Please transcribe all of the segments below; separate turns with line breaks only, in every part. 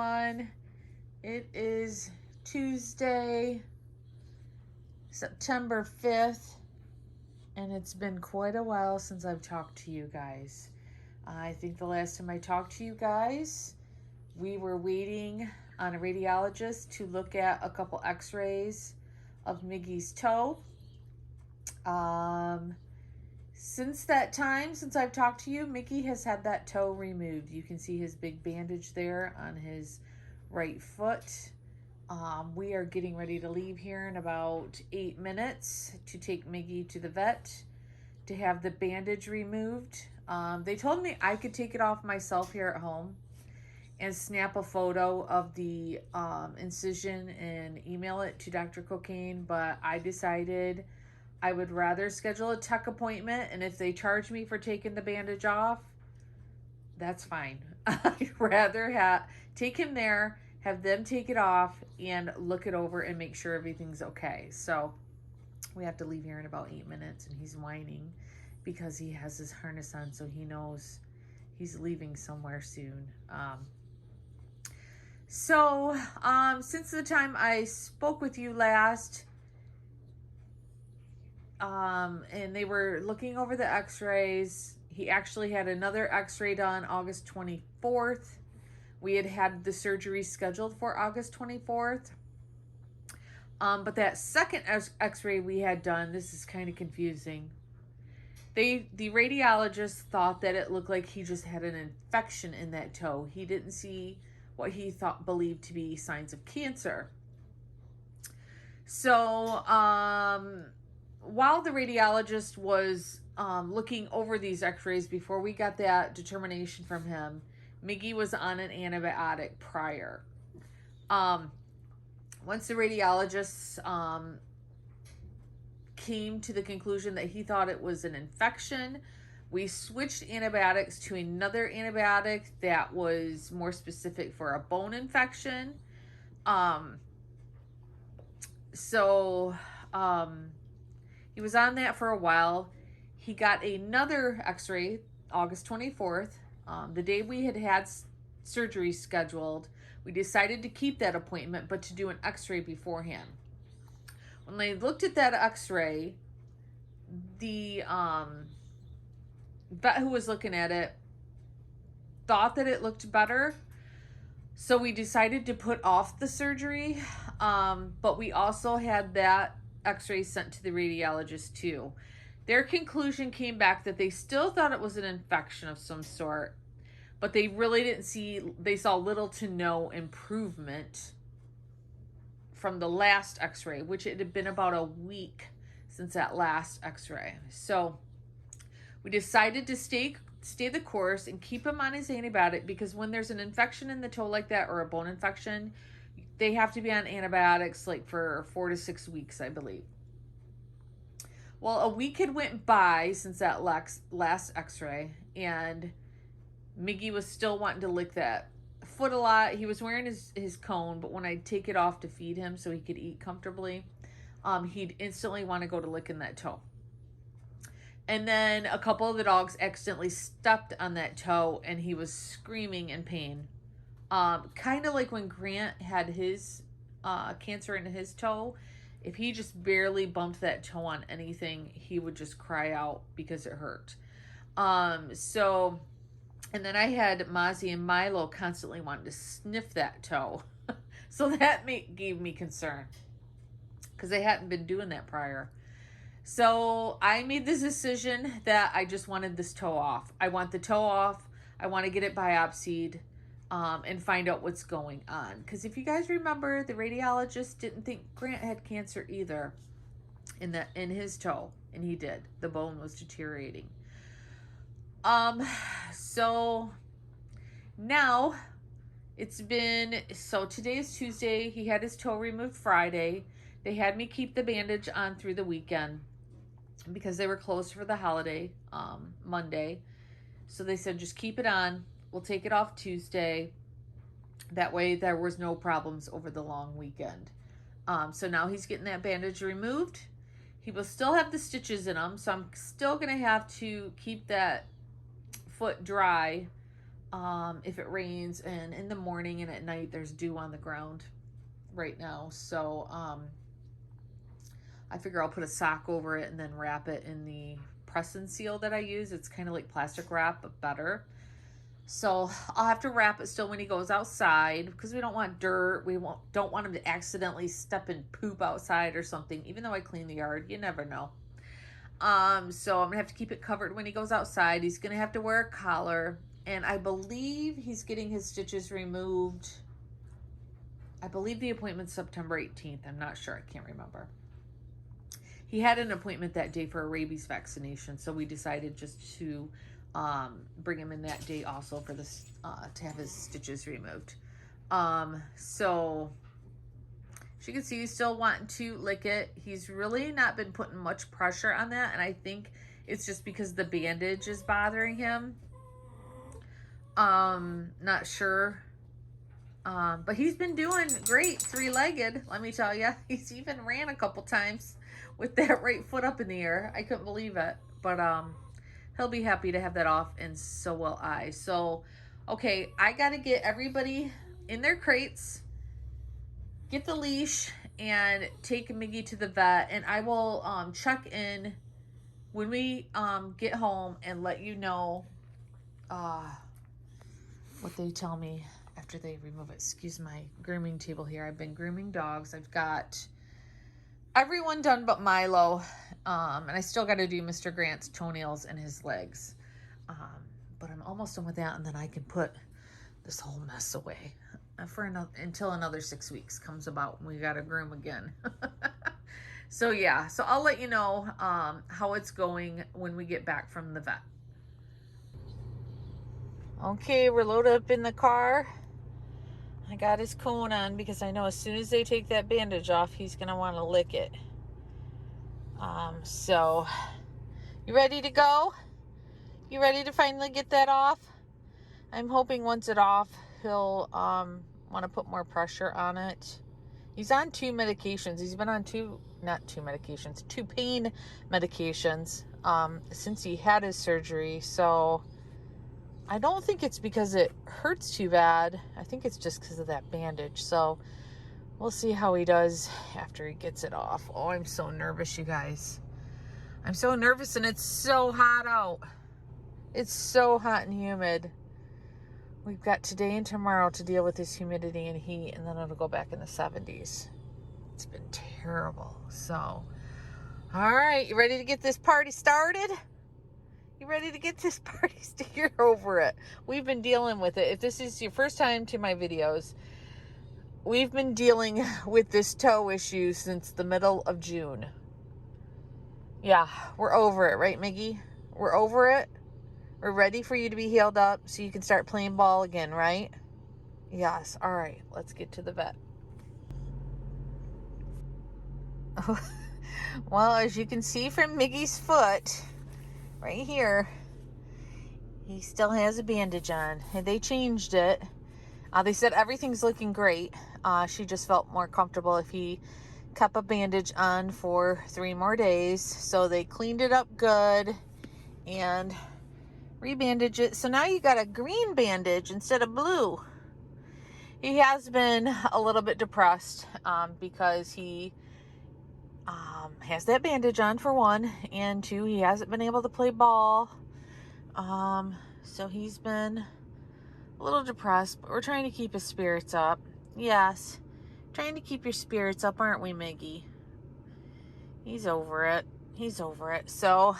everyone. It is Tuesday, September 5th, and it's been quite a while since I've talked to you guys. I think the last time I talked to you guys, we were waiting on a radiologist to look at a couple x-rays of Miggy's toe. Since that time, since I've talked to you, Miggy has had that toe removed. You can see his big bandage there on his right foot. We are getting ready to leave here in about 8 minutes to take Miggy to the vet to have the bandage removed. They told me I could take it off myself here at home and snap a photo of the incision and email it to Dr. Cocaine, but I decided I would rather schedule a tech appointment, and if they charge me for taking the bandage off, that's fine. I'd rather take him there, have them take it off, and look it over and make sure everything's okay. So we have to leave here in about 8 minutes, and he's whining because he has his harness on, so he knows he's leaving somewhere soon. Since the time I spoke with you last, and they were looking over the x-rays. He actually had another x-ray done August 24th. We had the surgery scheduled for August 24th. But that second x-ray we had done, this is kind of confusing. The radiologist thought that it looked like he just had an infection in that toe. He didn't see what he believed to be signs of cancer. So, while the radiologist was looking over these x-rays before we got that determination from him, Miggy was on an antibiotic prior. Once the radiologist came to the conclusion that he thought it was an infection, we switched antibiotics to another antibiotic that was more specific for a bone infection. He was on that for a while. He got another x-ray August 24th. The day we had surgery scheduled, we decided to keep that appointment, but to do an x-ray beforehand. When they looked at that x-ray, the vet who was looking at it thought that it looked better. So we decided to put off the surgery, but we also had that x-ray sent to the radiologist too. Their conclusion came back that they still thought it was an infection of some sort, but they really they saw little to no improvement from the last x-ray, which it had been about a week since that last x-ray. So we decided to stay the course and keep him on his antibiotic, because when there's an infection in the toe like that, or a bone infection, they have to be on antibiotics like for 4 to 6 weeks, I believe. Well, a week had went by since that last x-ray, and Miggy was still wanting to lick that foot a lot. He was wearing his cone, but when I take it off to feed him so he could eat comfortably, he'd instantly want to go to licking that toe. And then a couple of the dogs accidentally stepped on that toe, and he was screaming in pain. Kind of like when Grant had his cancer in his toe. If he just barely bumped that toe on anything, he would just cry out because it hurt. And then I had Mozzie and Milo constantly wanting to sniff that toe. So that gave me concern, because they hadn't been doing that prior. So I made this decision that I just wanted this toe off. I want the toe off. I want to get it biopsied and find out what's going on. Because if you guys remember, the radiologist didn't think Grant had cancer either in his toe, and he did. The bone was deteriorating. So now today is Tuesday. He had his toe removed Friday. They had me keep the bandage on through the weekend because they were closed for the holiday, Monday. So they said, just keep it on. We'll take it off Tuesday. That way there was no problems over the long weekend. So now he's getting that bandage removed. He will still have the stitches in him, so I'm still going to have to keep that foot dry if it rains, and in the morning and at night there's dew on the ground right now. So I figure I'll put a sock over it and then wrap it in the press and seal that I use. It's kind of like plastic wrap, but better. So I'll have to wrap it still when he goes outside, because we don't want dirt. Don't want him to accidentally step and poop outside or something, even though I clean the yard. You never know. So I'm gonna have to keep it covered when he goes outside. He's gonna have to wear a collar, and I believe he's getting his stitches removed. I believe the appointment's September 18th. I'm not sure. I can't remember. He had an appointment that day for a rabies vaccination, so we decided just to bring him in that day also for this to have his stitches removed. So as you can see, he's still wanting to lick it. He's really not been putting much pressure on that, and I think it's just because the bandage is bothering him. Not sure. But he's been doing great three-legged, let me tell you. He's even ran a couple times with that right foot up in the air. I couldn't believe it. But he'll be happy to have that off, and so will I. So, okay, I got to get everybody in their crates, get the leash, and take Miggy to the vet. And I will check in when we get home and let you know what they tell me after they remove it. Excuse my grooming table here. I've been grooming dogs. I've got everyone done but Milo. And I still got to do Mr. Grant's toenails and his legs. But I'm almost done with that, and then I can put this whole mess away until another 6 weeks comes about and we got to groom again. So yeah, so I'll let you know how it's going when we get back from the vet. Okay, we're loaded up in the car. I got his cone on because I know as soon as they take that bandage off, he's going to want to lick it. So, you ready to go? You ready to finally get that off? I'm hoping once it's off, he'll want to put more pressure on it. He's on 2 medications. He's been on two pain medications since he had his surgery. So, I don't think it's because it hurts too bad. I think it's just because of that bandage. So we'll see how he does after he gets it off. Oh, I'm so nervous, you guys. I'm so nervous, and it's so hot out. It's so hot and humid. We've got today and tomorrow to deal with this humidity and heat, and then it'll go back in the 70s. It's been terrible. So, all right, you ready to get this party started? You ready to get this party started? You're over it. We've been dealing with it. If this is your first time to my videos, we've been dealing with this toe issue since the middle of June. Yeah, we're over it, right, Miggy? We're over it. We're ready for you to be healed up so you can start playing ball again, right? Yes. All right, let's get to the vet. Well, as you can see from Miggy's foot, right here, he still has a bandage on. And they changed it. They said everything's looking great. She just felt more comfortable if he kept a bandage on for 3 more days. So they cleaned it up good and rebandaged it. So now you got a green bandage instead of blue. He has been a little bit depressed because he has that bandage on, for one, and 2, he hasn't been able to play ball. So he's been a little depressed, but we're trying to keep his spirits up. Yes, trying to keep your spirits up, aren't we, Miggy? He's over it. He's over it. So,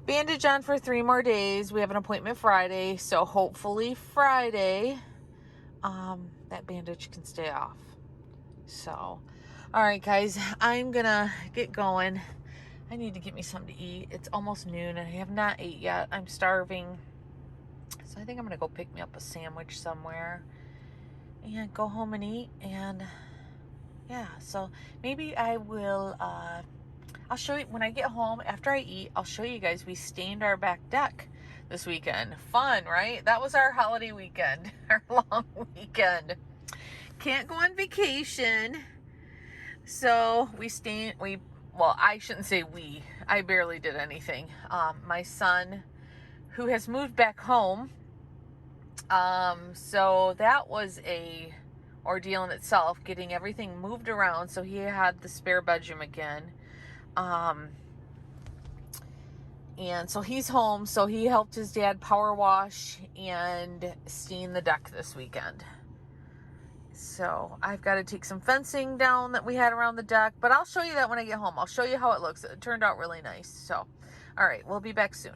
bandage on for 3 more days. We have an appointment Friday, so hopefully Friday, that bandage can stay off. So, all right, guys, I'm gonna get going. I need to get me something to eat. It's almost noon, and I have not ate yet. I'm starving. So I think I'm gonna go pick me up a sandwich somewhere and go home and eat. And yeah, so maybe I will, I'll show you when I get home after I eat. I'll show you guys we stained our back deck this weekend. Fun, right? That was our holiday weekend, our long weekend. Can't go on vacation. So well, I shouldn't say we. I barely did anything. My son, who has moved back home, So that was a ordeal in itself, getting everything moved around. So he had the spare bedroom again. And so he's home. So he helped his dad power wash and stain the deck this weekend. So I've got to take some fencing down that we had around the deck, but I'll show you that when I get home. I'll show you how it looks. It turned out really nice. So, all right, we'll be back soon.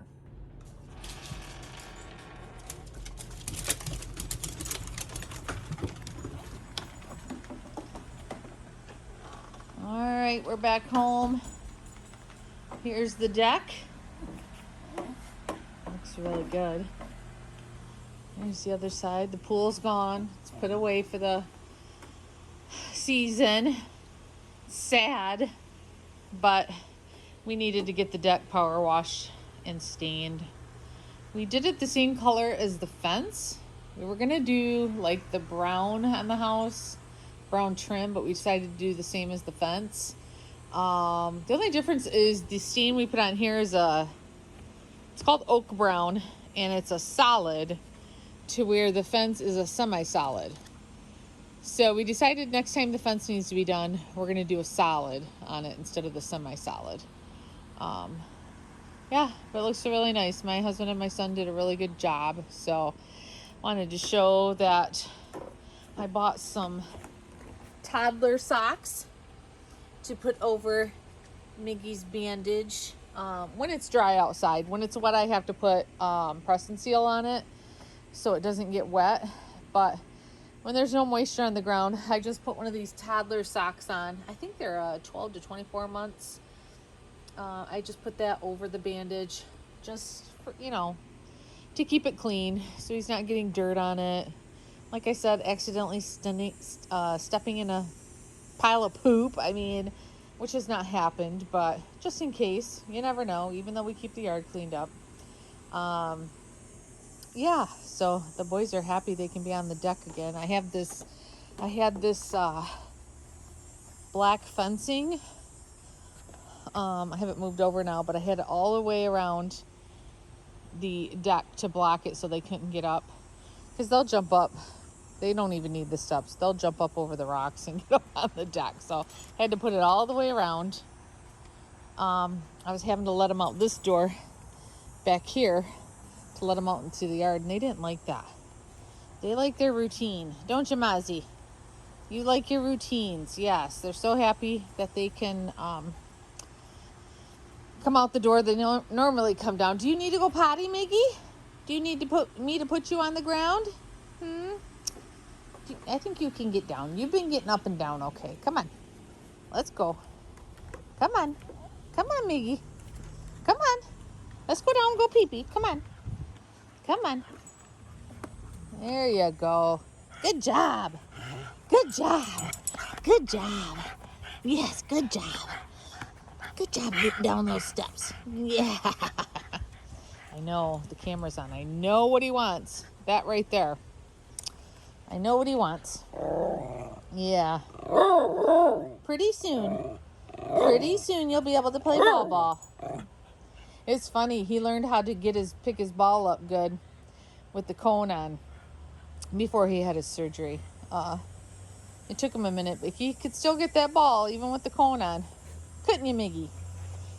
All right, we're back home. Here's the deck. Looks really good. Here's the other side. The pool's gone. It's put away for the season. Sad, but we needed to get the deck power washed and stained. We did it the same color as the fence. We were gonna do like the brown on the house, brown trim, but we decided to do the same as the fence. The only difference is the stain we put on here is it's called oak brown, and it's a solid, to where the fence is a semi-solid. So we decided next time the fence needs to be done, we're going to do a solid on it instead of the semi-solid. Yeah, but it looks really nice. My husband and my son did a really good job. So wanted to show that I bought some toddler socks to put over Miggy's bandage when it's dry outside. When it's wet, I have to put press and seal on it so it doesn't get wet. But when there's no moisture on the ground, I just put one of these toddler socks on. I think they're 12 to 24 months. I just put that over the bandage just for, to keep it clean so he's not getting dirt on it. Like I said, accidentally stepping in a pile of poop. Which has not happened, but just in case, you never know, even though we keep the yard cleaned up. Yeah, so the boys are happy they can be on the deck again. I had this black fencing. I have it moved over now, but I had it all the way around the deck to block it so they couldn't get up, because they'll jump up. They don't even need the steps. They'll jump up over the rocks and get up on the deck. So I had to put it all the way around. I was having to let them out this door back here to let them out into the yard, and they didn't like that. They like their routine. Don't you, Mozzie? You like your routines. Yes, they're so happy that they can come out the door they normally come down. Do you need to go potty, Miggy? Do you need me to put you on the ground? I think you can get down. You've been getting up and down okay. Come on. Let's go. Come on. Come on, Miggy. Come on. Let's go down and go pee-pee. Come on. Come on. There you go. Good job. Good job. Good job. Yes, good job. Good job getting down those steps. Yeah. I know. The camera's on. I know what he wants. That right there. I know what he wants. Yeah. Pretty soon you'll be able to play ball. It's funny. He learned how to pick his ball up good with the cone on before he had his surgery. It took him a minute, but he could still get that ball even with the cone on. Couldn't you, Miggy?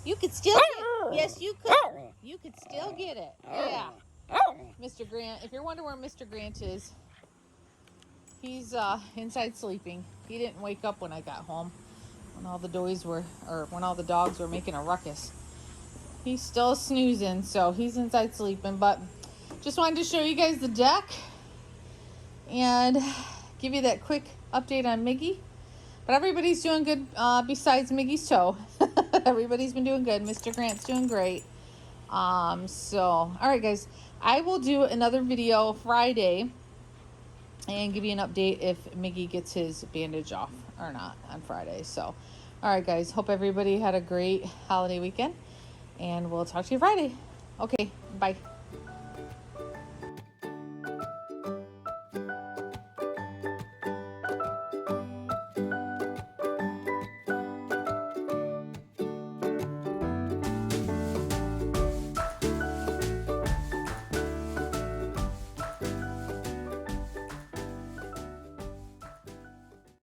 You could still get it. Yes, you could. You could still get it. Yeah. Mr. Grant, if you're wondering where Mr. Grant is, he's inside sleeping. He didn't wake up when I got home, when all the dogs were making a ruckus. He's still snoozing, so he's inside sleeping. But just wanted to show you guys the deck and give you that quick update on Miggy. But everybody's doing good besides Miggy's toe. Everybody's been doing good. Mr. Grant's doing great. All right, guys. I will do another video Friday and give you an update if Miggy gets his bandage off or not on Friday. So, all right, guys. Hope everybody had a great holiday weekend. And we'll talk to you Friday. Okay, bye.